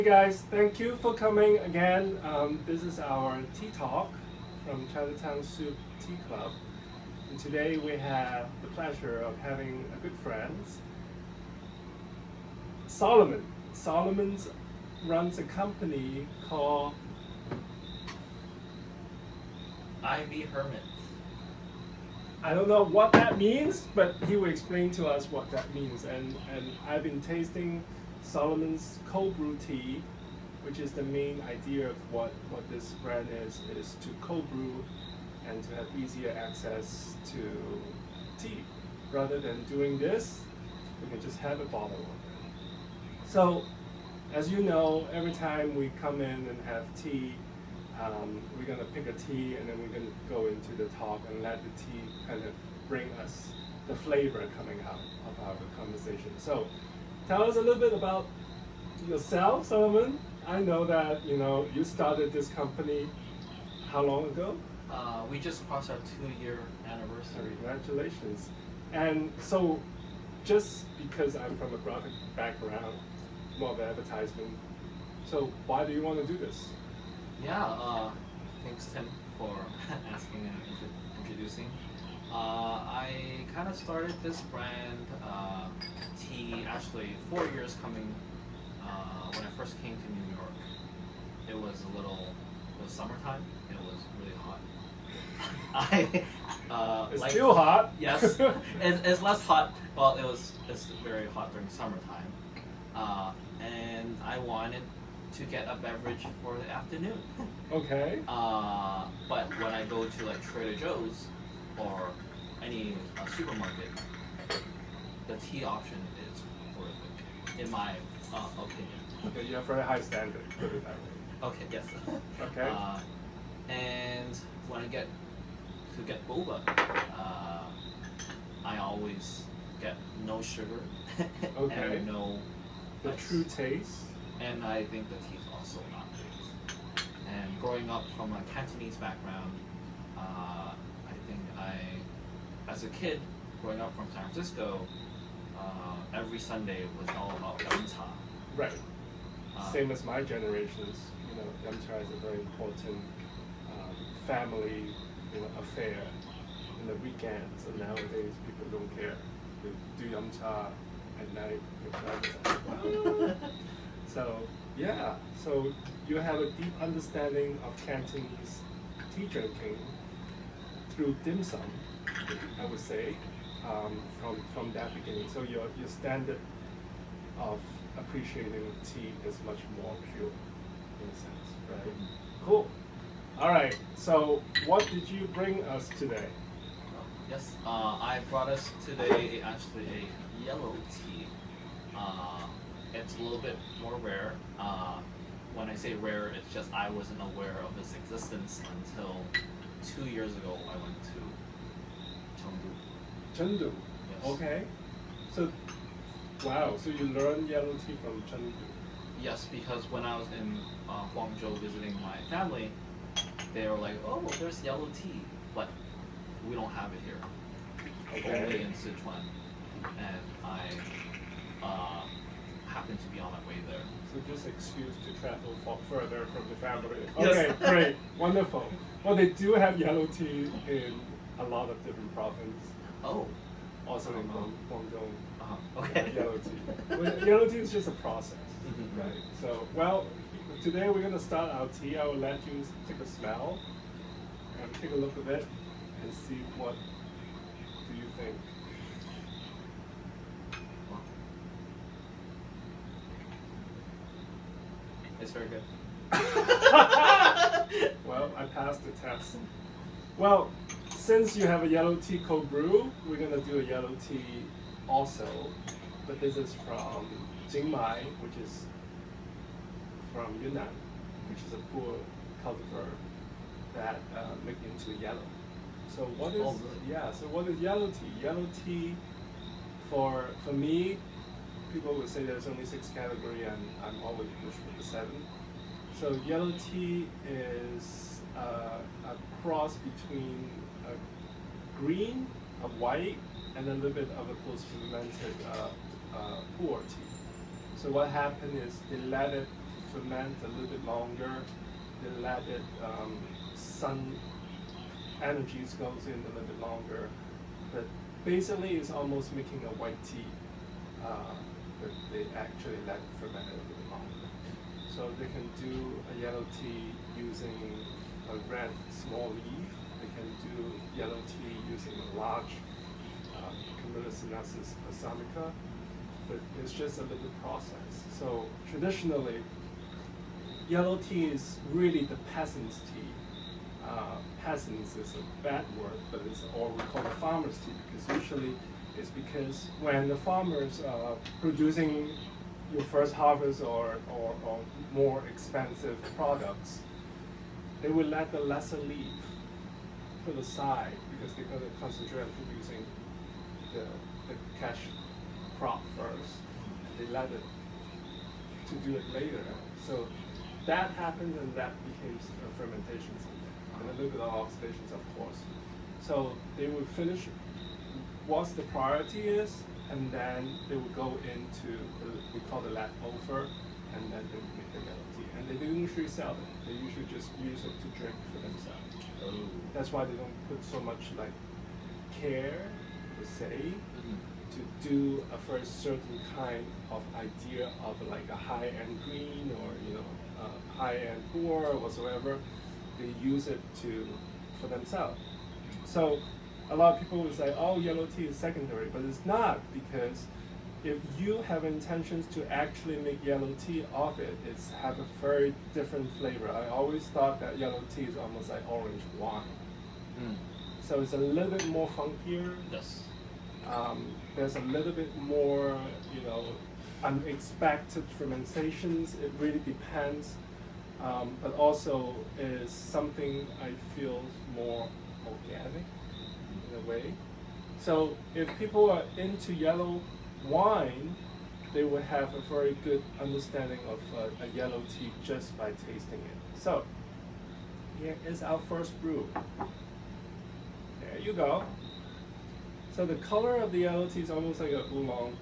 Hey guys, thank you for coming again. This is our tea talk from Chinatown Soup Tea Club. And today we have the pleasure of having a good friend, Solomon. Solomon runs a company called Ivy Hermit. I don't know what that means, but he will explain to us what that means. And I've been tasting Solomon's cold brew tea, which is the main idea of what this brand is to cold brew and to have easier access to tea. Rather than doing this, we can just have a bottle of it. So, as you know, every time we come in and have tea, we're gonna pick a tea and then we're gonna go into the talk and let the tea kind of bring us the flavor coming out of our conversation. So, tell us a little bit about yourself, Solomon. I know that you started this company how long ago? We just crossed our 2-year anniversary. Congratulations. And so, just because I'm from a graphic background, more of advertisement, so why do you want to do this? Yeah, thanks Tim for asking and introducing. I kind of started this brand, tea, actually 4 years coming, when I first came to New York. It was summertime, it was really hot. It's still hot. Yes, it's less hot, well it's very hot during summertime. And I wanted to get a beverage for the afternoon. Okay. But when I go to like Trader Joe's or any supermarket, the tea option is horrific, in my opinion. Okay, you have very high standard, put it that way. Okay, yes. Okay. And when I get boba, I always get no sugar Okay. and no The ice. true taste. And I think the tea is also not great. And growing up from a Cantonese background, I think as a kid, growing up from San Francisco, every Sunday was all about yum-cha. Right. Same as my generations, yum-cha is a very important family affair in the weekends. And nowadays, people don't care. They do yum-cha at night. So, yeah. So you have a deep understanding of Cantonese tea drinking through dim sum, I would say, from that beginning. So your standard of appreciating tea is much more pure, in a sense, right? Cool. All right. So what did you bring us today? Yes, I brought us today actually a yellow tea. It's a little bit more rare. When I say rare, it's just I wasn't aware of its existence until 2 years ago. I went to Chengdu. Chengdu. Yes. Okay. So, wow. So you learned yellow tea from Chengdu. Yes, because when I was in Guangzhou visiting my family, they were like, "Oh, there's yellow tea, but we don't have it here. Okay. Only in Sichuan." And I happened to be on my way there. So just excuse to travel further from the family. Yes. Okay, great, wonderful. Well, they do have yellow tea in a lot of different provinces. Oh. Also in Guangdong. Okay. Yellow tea. Well, yellow tea is just a process, Mhm. right? So, well, today we're gonna start our tea. I will let you take a smell and take a look at it and see what do you think. It's very good. Well, I passed the test. Well, since you have a yellow tea cold brew, we're gonna do a yellow tea also, but this is from Jingmai, which is from Yunnan, which is a poor cultivar that make into yellow. So what is So what is yellow tea? Yellow tea, for me, people would say there's only 6 categories, and I'm always pushed for the 7. So yellow tea is a cross between a green, a white, and a little bit of a post-fermented pu'er tea. So what happened is they let it ferment a little bit longer. They let it sun energies goes in a little bit longer. But basically, it's almost making a white tea. But they actually let it ferment a little bit longer. So they can do a yellow tea using a red small leaf. They can do yellow tea using a large Camellia sinensis balsamica. But it's just a little process. So traditionally, yellow tea is really the peasant's tea. Peasants is a bad word, but it's or we call it farmer's tea because usually it's because when the farmers are producing your first harvest or more expensive products, they will let the lesser leaf put aside because they're going to concentrate on producing the cash crop first. They let it to do it later. So that happened and that became a fermentation and a little bit of oxidations, of course. So they would finish what the priority is, and then they would go into we call the leftover, and then they would make the yellow tea. And they don't usually sell it. They usually just use it to drink for themselves. Oh. That's why they don't put so much like care per se to do a very certain kind of idea of like a high-end green or high-end pour or whatsoever. They use it for themselves. So a lot of people will say, oh, yellow tea is secondary, but it's not, because if you have intentions to actually make yellow tea of it, it's have a very different flavor. I always thought that yellow tea is almost like orange wine. So it's a little bit more funkier. Yes. There's a little bit more, unexpected fermentations. It really depends. But also is something I feel more organic in a way. So if people are into yellow wine, they would have a very good understanding of a yellow tea just by tasting it. So here is our first brew. There you go. So the color of the yellow tea is almost like a oolong,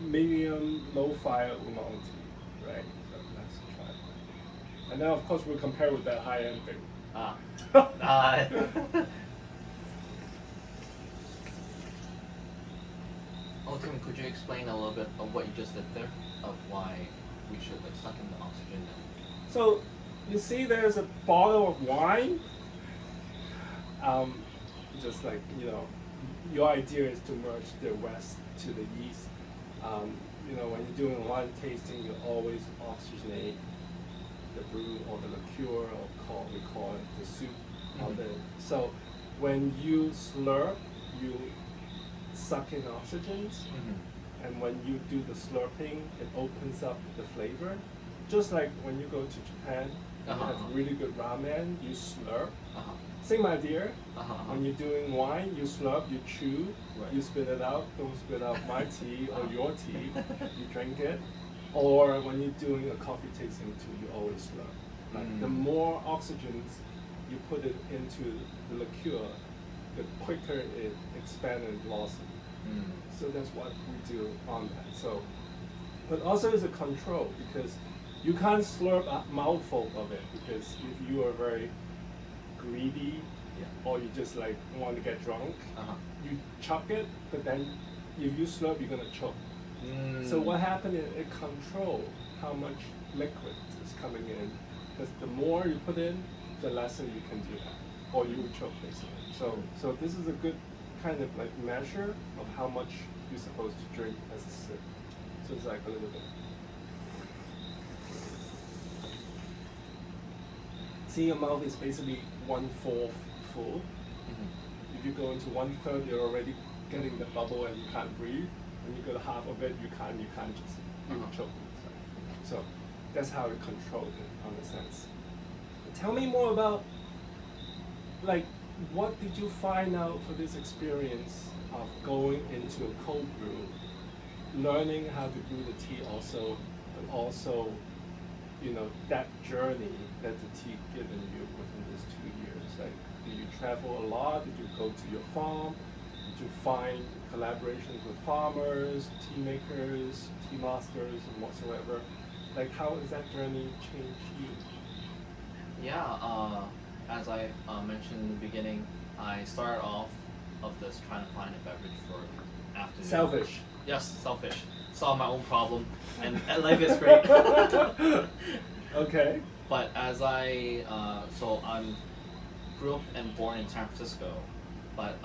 medium low fire oolong tea, right? So let's try it. And now of course we'll compare with that high end thing. Tim, could you explain a little bit of what you just did there, of why we should suck in the oxygen now? So you see there's a bottle of wine. Just like, your idea is to merge the west to the east. When you're doing wine tasting, you always oxygenate the brew or the liqueur, or we call it the soup of it. So when you slurp, you suck in oxygens, and when you do the slurping, it opens up the flavor. Just like when you go to Japan, you have really good ramen, you slurp. Same idea. When you're doing wine, you slurp, you chew, you spit it out. Don't spit out my tea or your tea. You drink it. Or when you're doing a coffee tasting too, you always slurp. Like the more oxygens you put it into the liqueur, the quicker it expands and blossoms. So that's what we do on that. So, but also it's a control, because you can't slurp a mouthful of it, because if you are very greedy, or you just like want to get drunk, you chuck it, but then if you slurp, you're gonna choke. So what happened is it controls how much liquid is coming in, because the more you put in, the lesser you can do that, or you will choke basically. So this is a good kind of like measure of how much you're supposed to drink as a sip. So it's like a little bit. See, your mouth is basically 1/4 full. If you go into 1/3, you're already getting the bubble and you can't breathe. When you go to half of it, you can't just choke. So that's how we control it on the sense. Tell me more about, like, what did you find out for this experience of going into a cold brew, learning how to brew the tea also, but also, that journey that the tea given you within these 2 years? Like, did you travel a lot? Did you go to your farm? Did you find collaborations with farmers, tea makers, tea masters, and whatsoever? Like, how has that journey changed you? Yeah, as I mentioned in the beginning, I started off of this trying to find a beverage for afternoon. Selfish. Yes, selfish. Solve my own problem, and life is great. Okay. But as so I'm grew up and born in San Francisco, but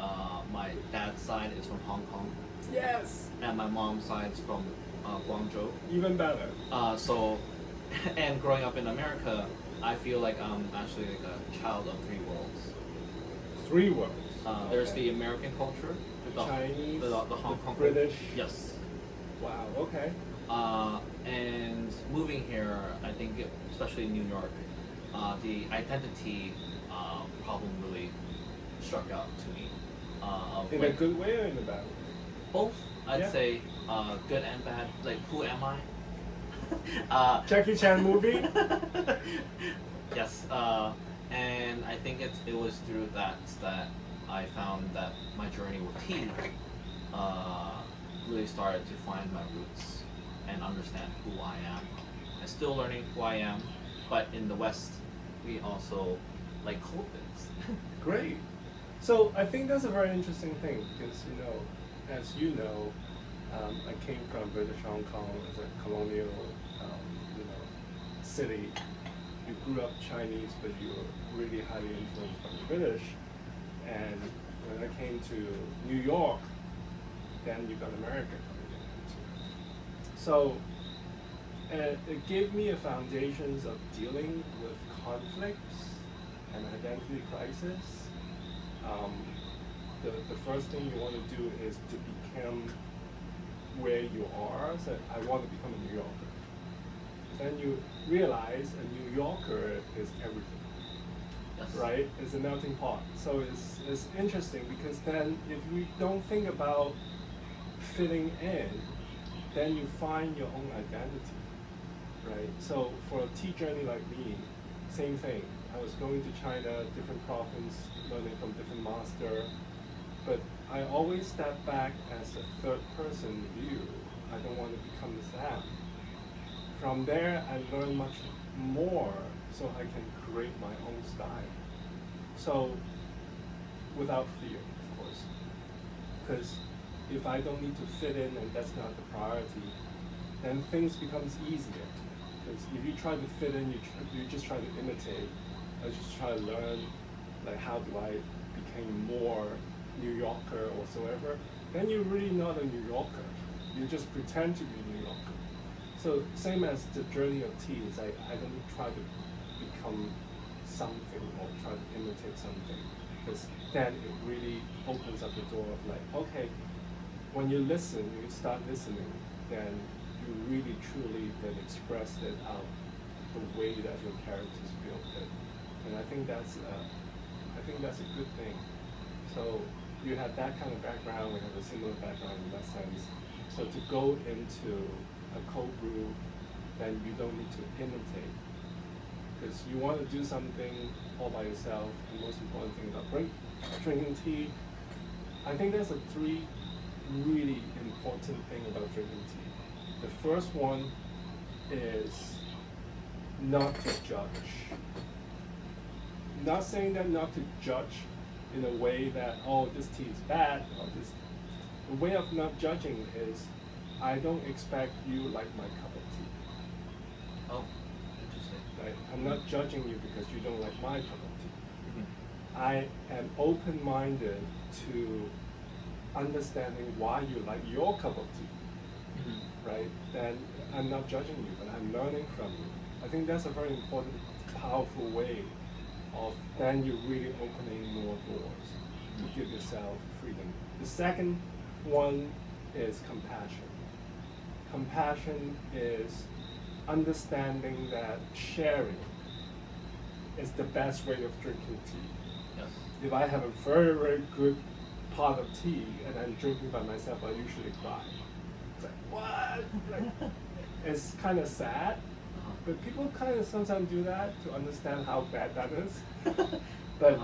my dad's side is from Hong Kong, Yes. and my mom's side is from Guangzhou. Even better. So, and growing up in America, I feel like I'm actually like a child of three worlds. Three worlds. There's Okay. the American culture, The Chinese, the Hong Kong, British. Yes. Wow. Okay. And moving here, I think, especially in New York, the identity problem really struck out to me. Of In like, a good way or in a bad way? both, I'd Yeah. say, good and bad. Like, who am I? Jackie Chan movie. Yes, and I think it was through that I found that my journey with tea really started to find my roots and understand who I am. I'm still learning who I am, but in the West, we also like cold things. Great. So I think that's a very interesting thing because as you know, I came from British Hong Kong as a colonial, city. You grew up Chinese, but you were really highly influenced by the British. And when I came to New York, then you got America coming in. So it gave me a foundations of dealing with conflicts and identity crisis. The first thing you want to do is to become where you are. So I want to become a New Yorker. Then you realize a New Yorker is everything, Yes. right? It's a melting pot. So it's interesting because then if you don't think about fitting in, then you find your own identity, right? So for a tea journey like me, same thing. I was going to China, different province, learning from different master, but I always step back as a third person view. I don't want to become Sam. From there, I learn much more so I can create my own style. So without fear, of course, because if I don't need to fit in and that's not the priority, then things becomes easier. Because if you try to fit in, you just try to imitate, or just try to learn, like how do I become more New Yorker or whatsoever, then you're really not a New Yorker. You just pretend to be a New Yorker. So same as the journey of tea is I don't try to become something or try to imitate something, because then it really opens up the door of like, okay, when you listen, you start listening, then you really truly then express it out the way that your characters feel it. And I think that's a good thing. So you have that kind of background, we have a similar background in that sense. So to go into a cold brew, then you don't need to imitate. Because you want to do something all by yourself. The most important thing about drinking tea, I think there's three really important things about drinking tea. The first one is not to judge. Not saying that not to judge in a way that, oh, this tea is bad, or this. The way of not judging is, I don't expect you like my cup of tea. Oh, interesting. Right? I'm not judging you because you don't like my cup of tea. Mm-hmm. I am open-minded to understanding why you like your cup of tea. Mm-hmm. Right? Then I'm not judging you, but I'm learning from you. I think that's a very important, powerful way of then you're really opening more doors to give yourself freedom. The second one is compassion. Compassion is understanding that sharing is the best way of drinking tea. Yes. If I have a very, very good pot of tea and I'm drinking by myself, I usually cry. It's like, what? Like, it's kind of sad, but people kind of sometimes do that to understand how bad that is. But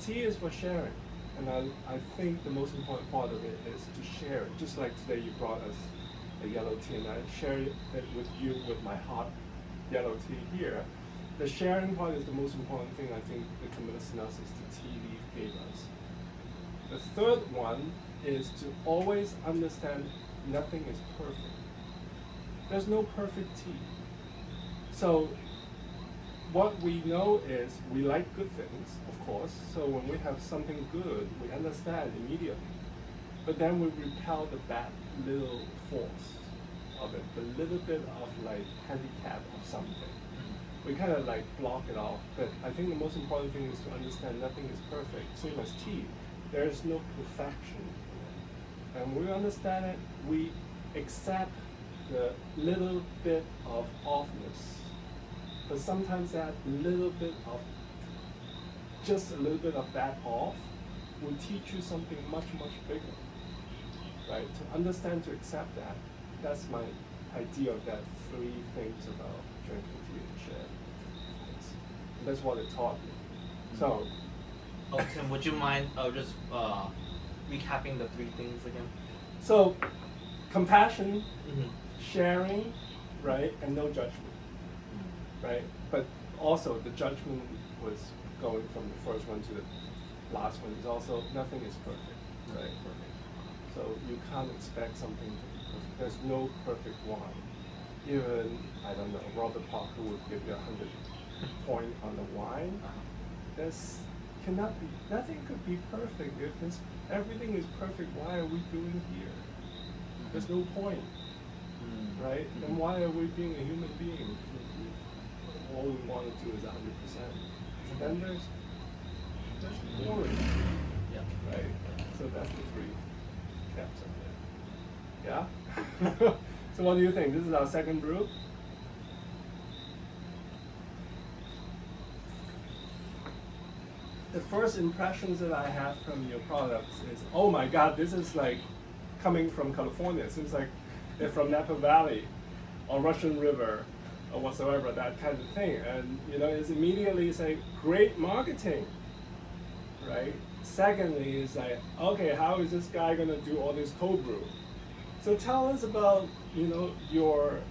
tea is for sharing. And I think the most important part of it is to share it. Just like today you brought us a yellow tea, and I share it with you with my hot yellow tea here. The sharing part is the most important thing I think the Camillus sinensis, the tea leaf, gave us. The third one is to always understand nothing is perfect. There's no perfect tea. So what we know is we like good things, of course. So when we have something good, we understand immediately. But then we repel the bad little force of it, the little bit of like handicap of something. We kind of like block it off. But I think the most important thing is to understand nothing is perfect. Same as tea. There is no perfection in it. And when we understand it, we accept the little bit of offness. But sometimes that little bit of, just a little bit of that off will teach you something much, much bigger. Right? To understand, to accept that, that's my idea of that three things about drinking tea and sharing. And that's what it taught me. So, Tim, would you mind just recapping the three things again? so compassion, sharing, right, and no judgment, right? But also the judgment was going from the first one to the last one is also nothing is perfect, right? So you can't expect something to be perfect. There's no perfect wine. Even, I don't know, Robert Parker would give you 100 point on the wine. There's cannot be, nothing could be perfect. If everything is perfect, why are we doing here? There's no point, right? Then why are we being a human being? If all we want to do is 100%. Then there's boring, right? So that's the three steps of it. Yeah? So what do you think? This is our second brew? The first impressions that I have from your products is, oh my God, this is like coming from California. It seems like they're from Napa Valley or Russian River or whatsoever, that kind of thing. And you know, it's immediately say, great marketing, right? Secondly, is like, okay, how is this guy gonna do all this cold brew? So tell us about, you know, your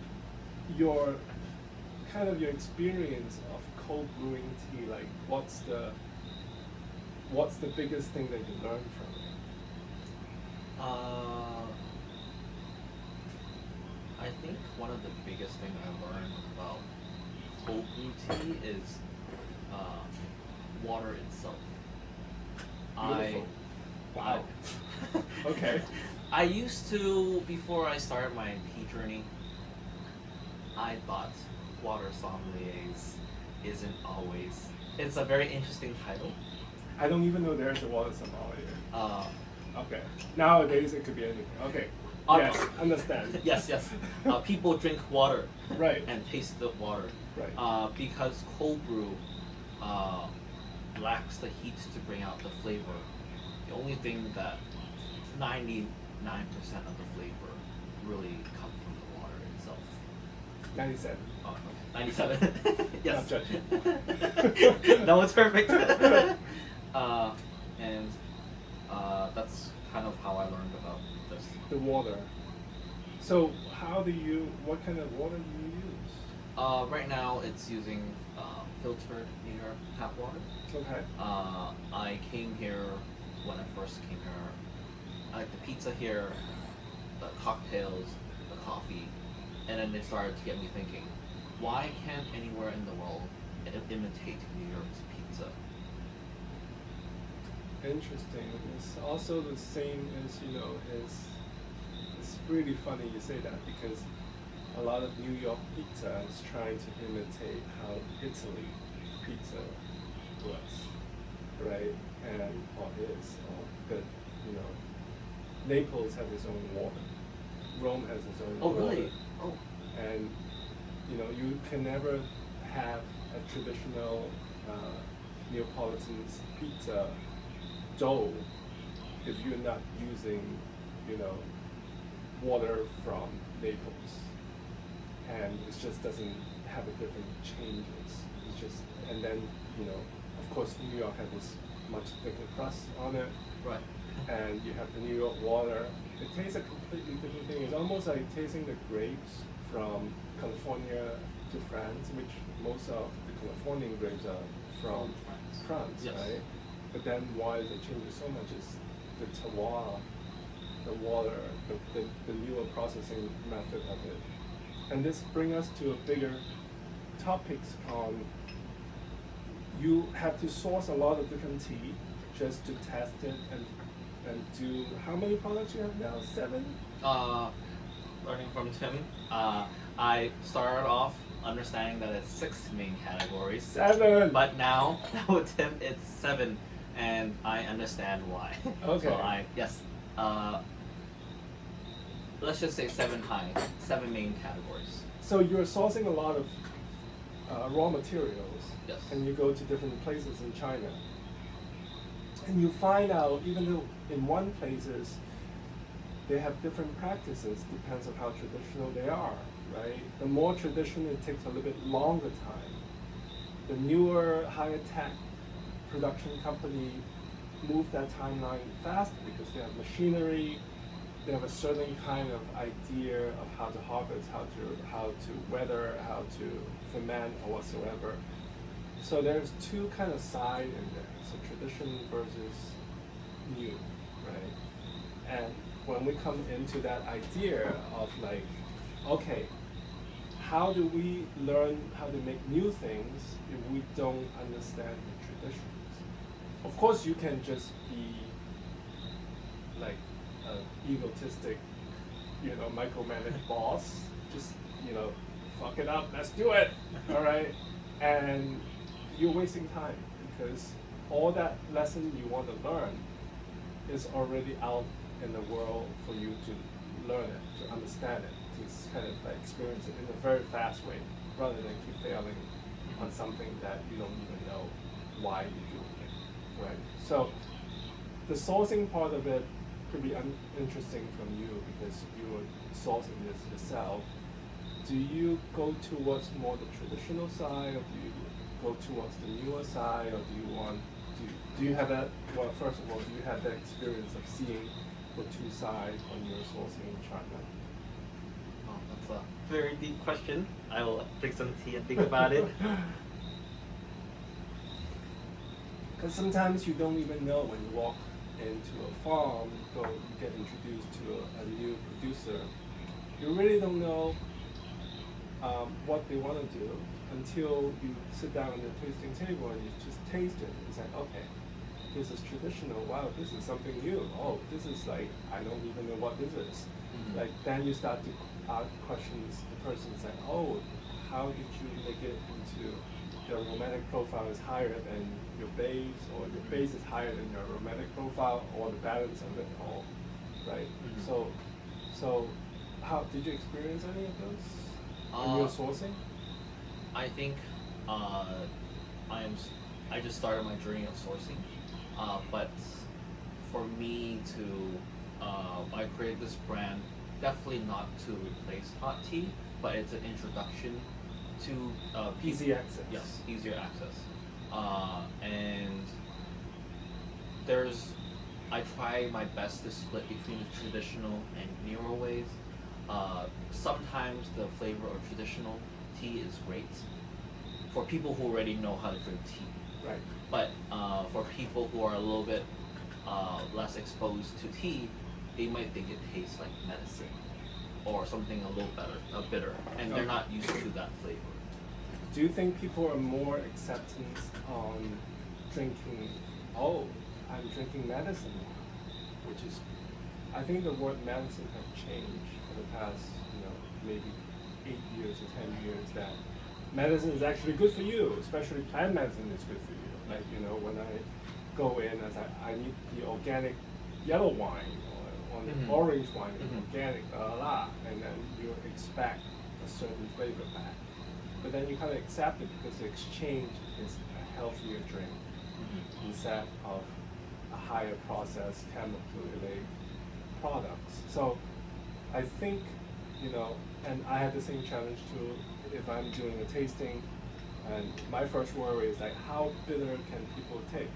kind of your experience of cold brewing tea. Like, what's the biggest thing that you learned from it? I think one of the biggest things I learned about cold brew tea is water itself. Beautiful. Wow. Okay. I used to, before I started my tea journey, I thought water sommeliers isn't always. It's a very interesting title. I don't even know there's a water sommelier. Okay. Nowadays it could be anything. Okay. Yes, understand. Yes. People drink water. Right. And taste the water. Right. Because cold brew lacks the heat to bring out the flavor. The only thing that 99% of the flavor really comes from the water itself. 97. Oh, okay. 97. Yes. Not judging. No, it's perfect. And that's kind of how I learned about this. The water. So what kind of water do you use? Right now it's using filtered New York tap water. Okay. I came here when I first came here. I like the pizza here, the cocktails, the coffee, and then it started to get me thinking, why can't anywhere in the world imitate New York's pizza? Interesting. It's also the same as, you know, it's really funny you say that because a lot of New York pizza is trying to imitate how Italy pizza was, right? Or is. But, you know, Naples has its own water. Rome has its own water. Oh, really? Oh. And, you know, you can never have a traditional Neapolitan pizza dough if you're not using, you know, water from Naples, and it just doesn't have a different changes. It's just, and then, you know, of course New York has this much thicker crust on it, Right. and you have the New York water. It tastes a completely different thing. It's almost like tasting the grapes from California to France, which most of the Californian grapes are from France, Yes. right? But then why it changes so much is the terroir, the water, the newer processing method of it. And this brings us to a bigger topics on you have to source a lot of different tea just to test it and do how many products you have now? 7? Learning from Tim, I started off understanding that it's 6 main categories. 7. But now with Tim, it's 7, and I understand why. Okay. So yes. Let's just say 7 main categories. So you're sourcing a lot of raw materials, Yes. and you go to different places in China, and you find out even though in one places they have different practices, depends on how traditional they are, right? The more traditional, it takes a little bit longer time. The newer, higher tech production company move that timeline faster because they have machinery, they have a certain kind of idea of how to harvest, how to weather, how to ferment or whatsoever. So there's two kind of side in there. So tradition versus new, right? And when we come into that idea of like, okay, how do we learn how to make new things if we don't understand the traditions? Of course, you can just be like an egotistic, micromanaged boss. Just, fuck it up, let's do it, all right? And you're wasting time because all that lesson you want to learn is already out in the world for you to learn it, to understand it, to kind of like experience it in a very fast way, rather than keep failing on something that you don't even know why you're doing it, right? So the sourcing part of it could be interesting from you because you were sourcing this yourself. Do you go towards more the traditional side, or do you go towards the newer side, or do you have that? Well, first of all, do you have that experience of seeing the two sides when you're sourcing in China? Oh, that's a very deep question. I will drink some tea and think about it. Because sometimes you don't even know when you walk into a farm, you get introduced to a new producer. You really don't know what they want to do until you sit down at the tasting table and you just taste it. It's like, okay, this is traditional. Wow, this is something new. Oh, this is like, I don't even know what this is. Mm-hmm. Like, then you start to ask questions. The person's like, oh, how did you make it into your aromatic profile is higher than your base, or your base is higher than your aromatic profile, or the balance of it all, right? Mm-hmm. So how did you experience any of those when you were sourcing? I think I just started my journey of sourcing, but for me to I created this brand definitely not to replace hot tea, but it's an introduction to Easy access. Yes, easier access. And I try my best to split between the traditional and newer ways. Sometimes the flavor of traditional tea is great for people who already know how to drink tea. Right. But for people who are a little bit less exposed to tea, they might think it tastes like medicine or something a little bitter, and they're not used to that flavor. Do you think people are more acceptance on drinking, oh, I'm drinking medicine now, which is, I think the word medicine has changed for the past, maybe 8 years or 10 years, that medicine is actually good for you, especially plant medicine is good for you. Like, when I go in, I need the organic yellow wine, or the Mm-hmm. orange wine, Mm-hmm. organic, and then you expect a certain flavor back. But then you kind of accept it because the exchange is a healthier drink instead of a higher processed chemically products. So I think, and I had the same challenge too. If I'm doing a tasting, and my first worry is like, how bitter can people take,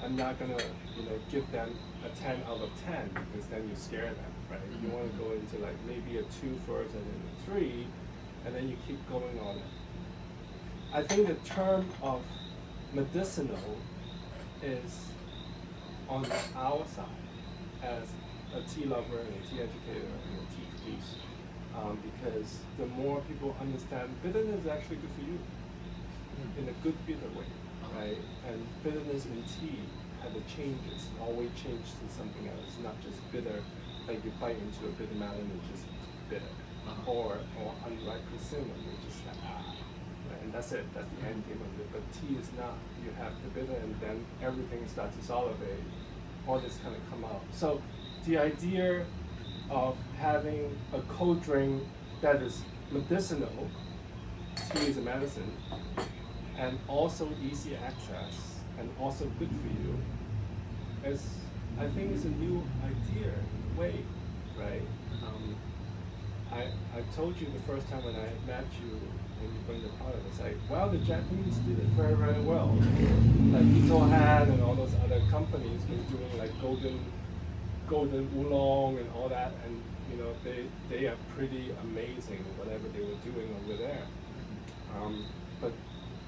I'm not gonna, give them a 10 out of 10 because then you scare them, right? You want to go into like maybe a 2 first and then a 3, and then you keep going on it. I think the term of medicinal is on our side as a tea lover and a tea educator and a tea producer, because the more people understand bitterness is actually good for you in a good bitter way, right? And bitterness in tea has a changes, always change to something else, not just bitter, like you bite into a bitter melon and it's just bitter, or unripe persimmon, it's just like right? And that's it, that's the end game of it. But tea is not, you have the bitter and then everything starts to solivate, all this kind of come out. So the idea of having a cold drink that is medicinal, tea is a medicine, and also easy access, and also good for you, is, I think it's a new idea, way, right? I told you the first time when I met you, when you bring the product, it's like, well, the Japanese did it very, very well. Like Ito had and all those other companies been doing like golden oolong and all that, and they are pretty amazing whatever they were doing over there. But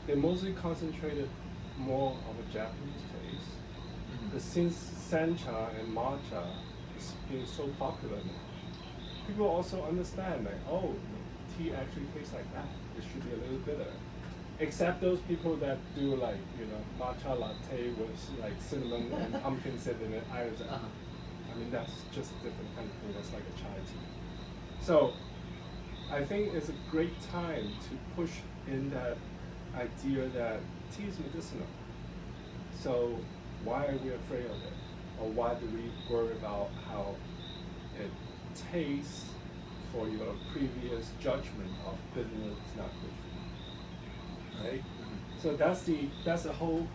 they mostly concentrated more of a Japanese taste. But since sencha and matcha is being so popular now, people also understand like, oh, tea actually tastes like that. It should be a little bitter. Except those people that do like, matcha latte with like cinnamon and pumpkin seed in it. I mean, that's just a different kind of thing. That's like a chai tea. So I think it's a great time to push in that idea that tea is medicinal. So why are we afraid of it? Or why do we worry about how it tastes for your previous judgment of bitterness is not good for you? Right? So that's a whole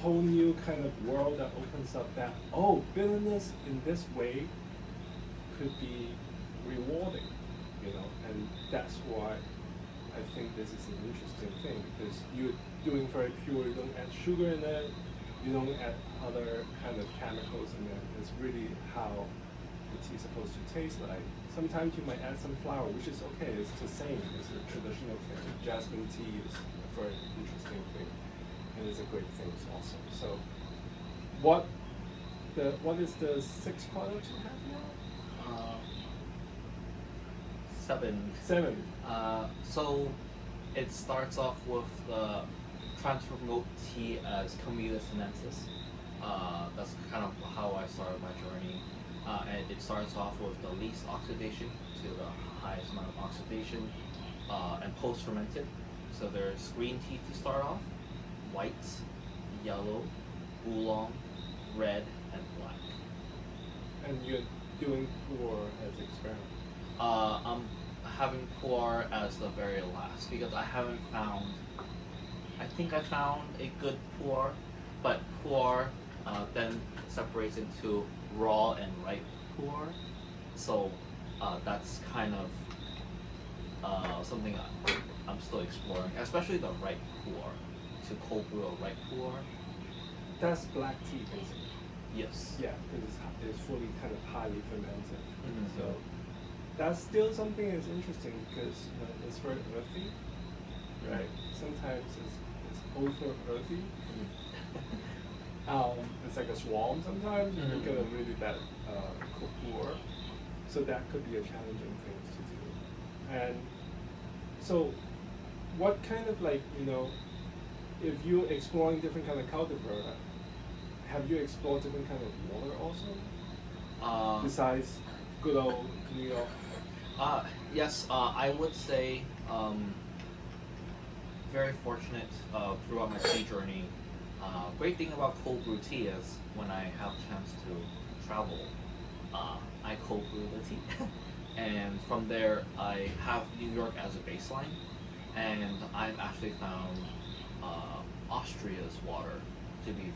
new kind of world that opens up that, oh, bitterness in this way could be rewarding, and that's why I think this is an interesting thing, because you're doing very pure, you don't add sugar in it, you don't add other kind of chemicals in it. It's really how the tea is supposed to taste like. Sometimes you might add some flour, which is okay, it's the same, it's a traditional thing. Jasmine tea is a very interesting thing, and it's a great thing also. So what is the 6 products you have now? 7. 7. So it starts off with the transfer milk tea as Camellia sinensis. That's kind of how I started my journey. And it starts off with the least oxidation to the highest amount of oxidation, and post-fermented. So there's green tea to start off, white, yellow, oolong, red, and black. And you're doing pour as experiment? I'm having pour as the very last because I haven't found. I think I found a good pour, but pour then separates into raw and ripe pour. So that's kind of something I'm still exploring, especially the ripe pour. To cold brew a ripe pour. That's black tea, basically. Yes. Yeah, because it's fully kind of highly fermented. So that's still something that's interesting because it's very earthy, right? Sometimes it's over earthy. It's like a swamp sometimes. You get a really bad pour. So that could be a challenging thing to do. And so what kind of like, if you're exploring different kind of cultivar, have you explored different kind of water also? Besides good old New York? Yes, I would say very fortunate throughout my tea journey. Great thing about cold brew tea is when I have a chance to travel, I cold brew the tea. And from there, I have New York as a baseline, and I've actually found Austria's water to be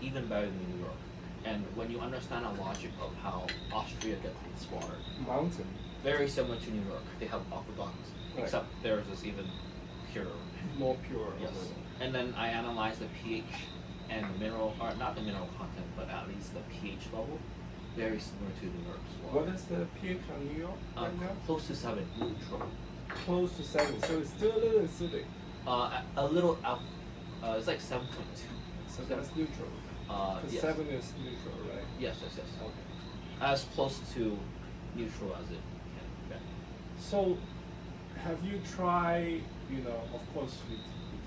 even better than New York. And when you understand the logic of how Austria gets its water, Mountain. very similar to New York, they have aqueducts, Right. except theirs is even purer. More pure. Yes. And then I analyzed the pH and the mineral, or not the mineral content, but at least the pH level, very similar to New York's water. What is the pH on New York right now? Close to 7, neutral. Close to 7, so it's still a little acidic. A little out. It's like 7.2. So that's neutral. Yes. 7 is neutral, right? Yes. Okay. As close to neutral as it can get. So, have you tried, of course we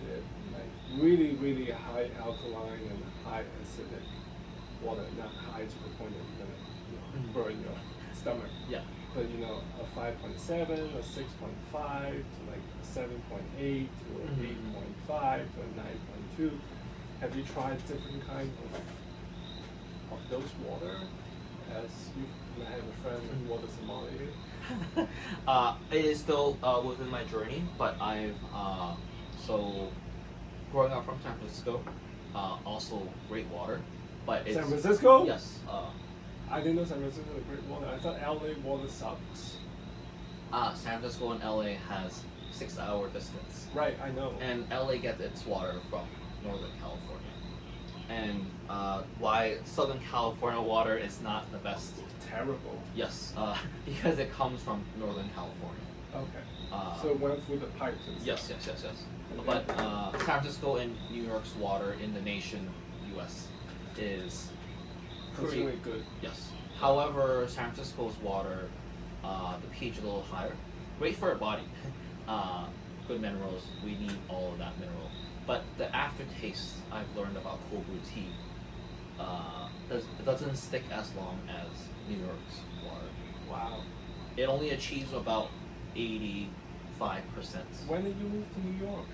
did, like really, really high alkaline and high acidic water, not high to the point that you're gonna burn your stomach. Yeah. But a 5.7, a 6.5 to like a 7.8 to an 8.5 to a 9.2. Have you tried different kinds of those water? As you have a friend who water sommelier. It is still within my journey, but I've so growing up from San Francisco, also great water, but it's San Francisco? Yes. I didn't know San Francisco had great water. I thought LA water sucks. San Francisco and LA has 6-hour distance. Right, I know. And LA gets its water from Northern California. And why Southern California water is not the best? Terrible. Yes, because it comes from Northern California. Okay. So it went through the pipes and Yes. But San Francisco and New York's water in the nation, U.S., is pretty really good. Yes. However, San Francisco's water, the pH is a little higher. Great for our body. Good minerals. We need all of that mineral. But the aftertaste I've learned about cold brew tea, it doesn't stick as long as New York's water. Wow. It only achieves about 85%. When did you move to New York?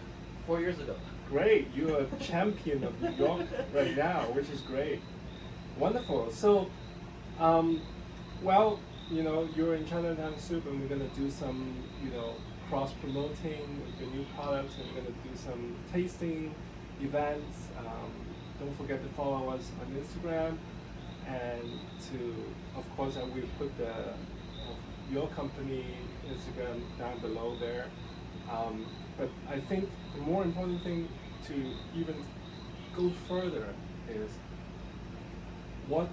4 years ago. Great, you're a champion of New York right now, which is great. Wonderful. So, well, you're in Chinatown Soup, and we're gonna do some, cross-promoting your new products, and we're gonna do some tasting events. Don't forget to follow us on Instagram, and of course, I will put your company Instagram down below there. But I think the more important thing to even go further is what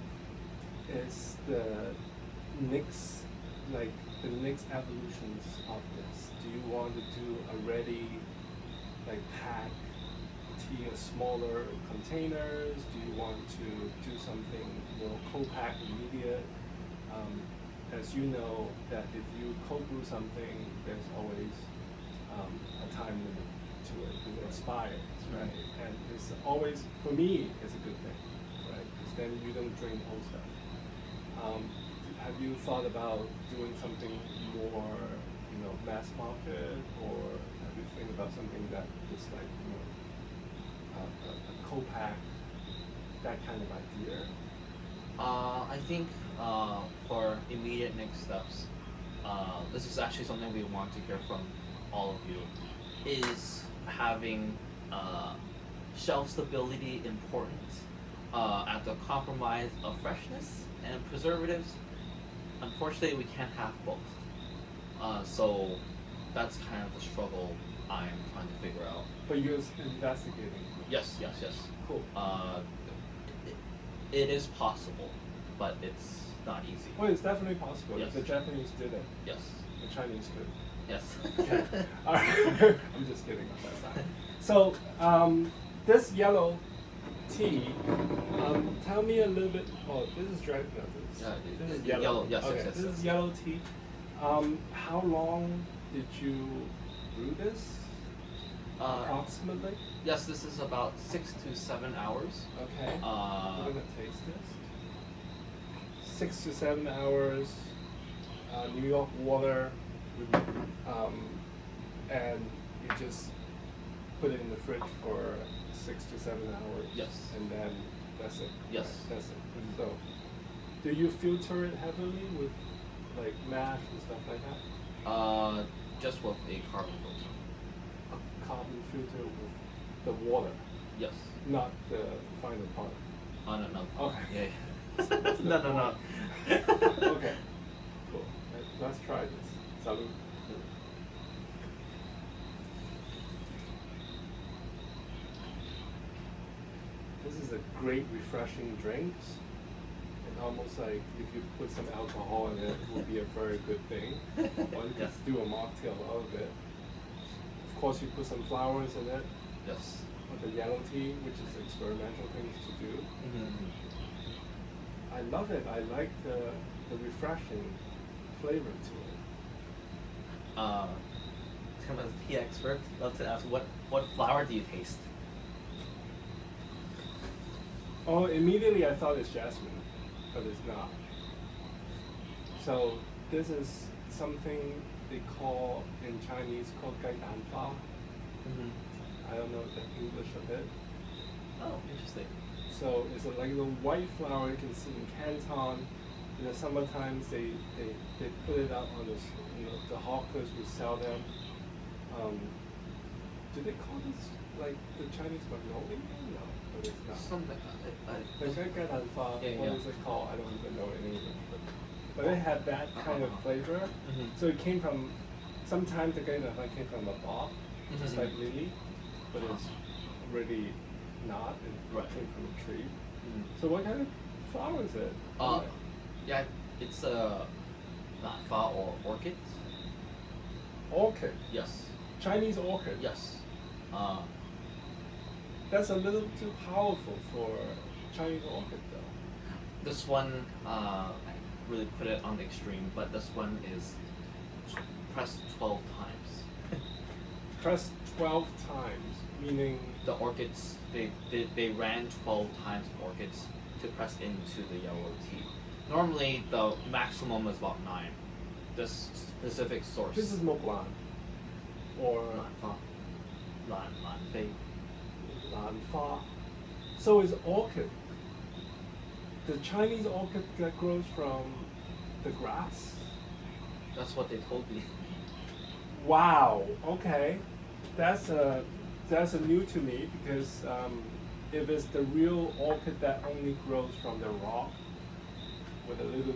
is the next evolutions of this? Do you want to do a ready, pack tea in smaller containers? Do you want to do something more co-pack immediate? As you know, that if you co-brew something, there's always a time limit to it. It expires, right? And it's always, for me, it's a good thing, right? Because then you don't drink old stuff. Have you thought about doing something more, mass market, or have you think about something that is like, a co-pack, that kind of idea? I think for immediate next steps, this is actually something we want to hear from all of you, is having shelf stability important at the compromise of freshness and preservatives. Unfortunately, we can't have both. So that's kind of the struggle I'm trying to figure out. But you're investigating. Yes. Cool. It is possible, but it's not easy. Well, it's definitely possible. Yes. The Japanese did it. Yes. The Chinese could. Yes. Okay. All right. I'm just kidding on that side. So, this yellow tea, tell me a little bit. Oh, this is dry. No, this is yellow. Yes. Okay, this is yellow tea. How long did you brew this? Approximately? Yes, this is about 6 to 7 hours. Okay. We're gonna taste this. 6 to 7 hours. New York water. And you just put it in the fridge for 6 to 7 hours. Yes. And then that's it. Yes. Right? That's it. So, do you filter it heavily with mash and stuff like that? Just with a carbon filter. A carbon filter with the water, Yes. not the final product. No. Okay. Yeah. No. Okay. Cool. Let's try this. Salud. This is is a great refreshing drink. And almost like if you put some alcohol in it, it would be a very good thing. Or you could Yes. do a mocktail out of it. Of course, you put some flowers in it, Yes. or the yellow tea, which is experimental things to do. Mm-hmm. I love it. I like the refreshing flavor to it. Tim, as a tea expert, I'd love to ask what flower do you taste? Oh, immediately I thought it's jasmine, but it's not. So this is something they call in Chinese called gai dan fa. Mm-hmm. I don't know the English of it. Oh, interesting. So it's like the white flower you can see in Canton. In the summertime, they put it out on the hawkers who sell them. Do they call this like the Chinese magnolia? No, but it's not. Something. The gai dan fa, Yeah, what yeah. is it called? I don't even know in English. But it had that kind of flavor. Mhm. So it came from, sometimes the gai dan fa came from a bog, just Mhm. like lily, but it's really not. It Right. came from a tree. Mhm. So what kind of flower is it? Yeah, it's a fa or orchid. Orchid. Yes. Chinese orchid. Yes. That's a little too powerful for Chinese orchid though. This one, I really put it on the extreme, but this one is pressed 12 times. Pressed 12 times, meaning The orchids, they ran 12 times of orchids to press into the yellow tea. Normally, the maximum is about 9. This specific source. this is Mok Lan or Lan fa. Lan fei. Lan Fa. So it's orchid. The Chinese orchid that grows from the grass. That's what they told me. Wow. Okay, that's a new to me because if it's the real orchid that only grows from the rock with a little,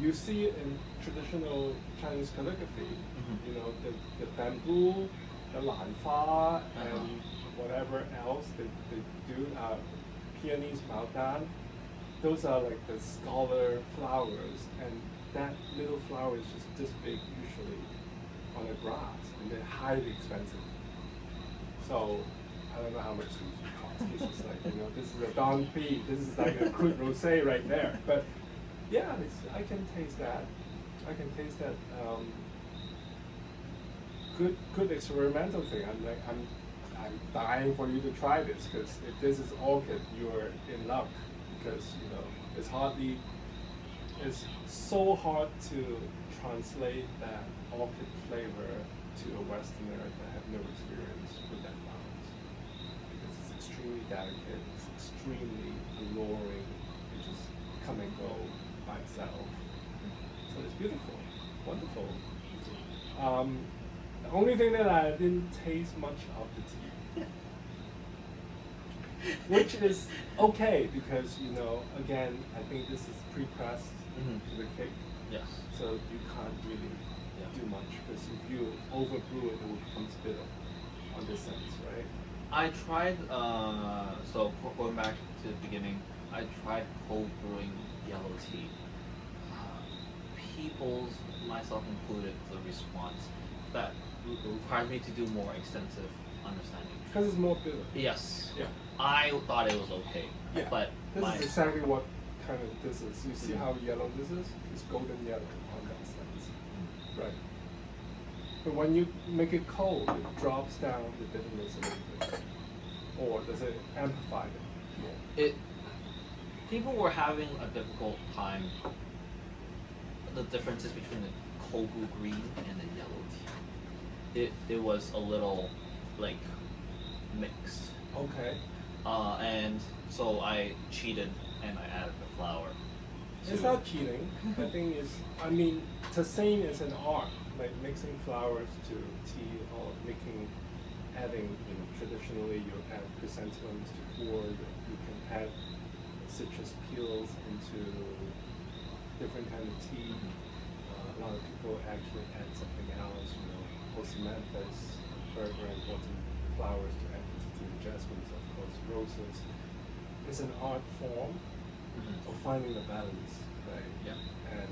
you see it in traditional Chinese calligraphy. Mhm. You know the bamboo, the lan fa, and whatever else they do. Peonies, maudan. Those are like the scholar flowers, and that little flower is just this big usually on the grass, and they're highly expensive. So I don't know how much these cost. This is like this is a Don P. This is like a crude rosé right there. But yeah, I can taste that. I can taste that. Good experimental thing. I'm dying for you to try this because if this is orchid, you're in luck because it's so hard to translate that orchid flavor to a Westerner that have no experience with that flowers because it's extremely delicate, it's extremely alluring, it just come and go by itself. So it's beautiful, wonderful. The only thing that I didn't taste much of the tea, which is okay because again, I think this is pre-pressed Mhm. to the cake, Yes. so you can't really do much because if you overbrew it, it will become bitter on this sense, right? I tried, so going back to the beginning, I tried cold brewing yellow tea. People, myself included, the response that required me to do more extensive understanding. Because it's more bitter. Yes. Yeah. I thought it was okay. Yeah. But This my is exactly what kind of this is. You see how yellow this is? It's golden yellow on that sense. Right. But when you make it cold, it drops down the bitterness a little bit. Or does it amplify it more? people were having a difficult time. The differences between the cold brew green and the yellow tea. It was a little like mixed. Okay. And so I cheated and I added the flour. It's not cheating. I think the same as an art, like mixing flowers to tea or adding, traditionally you add chrysanthemums to pour, you can add citrus peels into different kind of tea. A lot of people actually add something else, osmanthus, very, very important flowers to add into tea, jasmines, of course, roses. it's an art form Mhm. of finding the balance, right? Yeah. And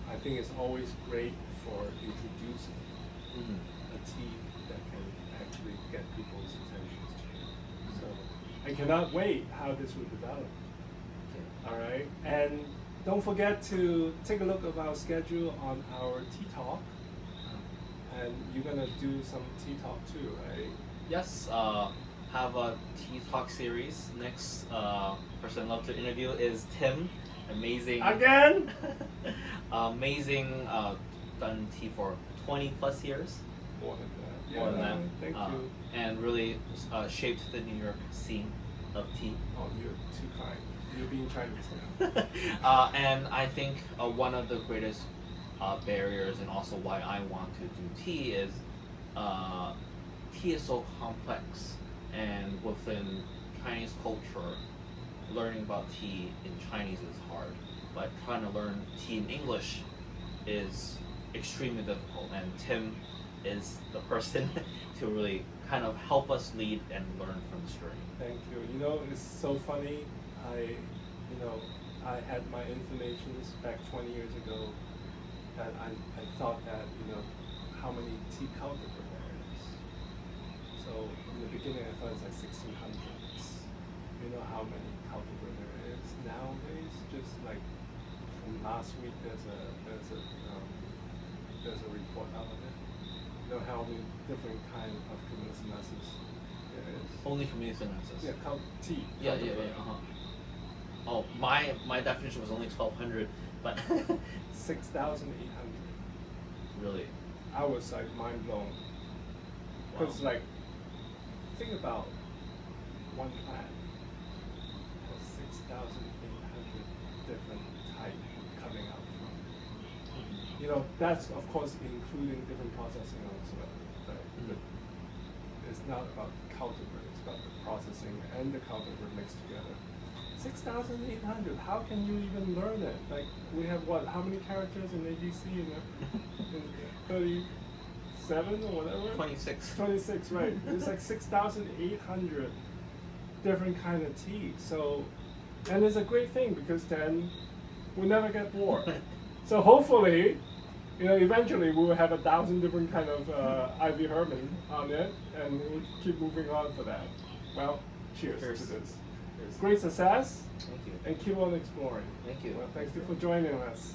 I think it's always great for introducing Mhm. a tea that can actually get people's attentions to it. So I cannot wait how this will develop. Okay. All right, and don't forget to take a look at our schedule on our tea talk, and you're gonna do some tea talk too, right? Yes, have a tea talk series. Next person I'd love to interview is Tim. Amazing. Again? Amazing. Done tea for 20 plus years. More than that. Yeah, More than that. Thank you. And really shaped the New York scene of tea. Oh, you're too kind. You're being Chinese now. And I think one of the greatest barriers, and also why I want to do tea, is tea is so complex, and within Chinese culture, learning about tea in Chinese is hard, but trying to learn tea in English is extremely difficult, and Tim is the person to really kind of help us lead and learn from this journey. Thank you. You know, it's so funny. I had my inclinations back 20 years ago, that I thought that, how many tea cultivars there is. So in the beginning, I thought it's like 1600s. You know how many cultivars there is nowadays? Just like from last week, there's a report out of it. You know how many different kind of community there is. Only community sentences. Yeah, tea. Yeah. Cultivar. Oh, my definition was only 1200, but 6,800. really, I was like mind blown. wow. Because like, think about one plant has 6,800 different types coming out from. That's of course including different processing also, right? But it's not about the cultivar, it's about the processing and the cultivar mixed together. 6,800. How can you even learn it? Like we have what? How many characters in ABC? In 37 or whatever. 26. 26, right? It's like 6,800 different kind of tea. So, and it's a great thing because then we'll never get bored. So hopefully, eventually we will have 1,000 different kind of Ivy Hermit on it, and we'll keep moving on for that. Well, cheers. To this. Cheers. Great success, Thank you. and keep on exploring. Thank you. Well, thank you for joining us.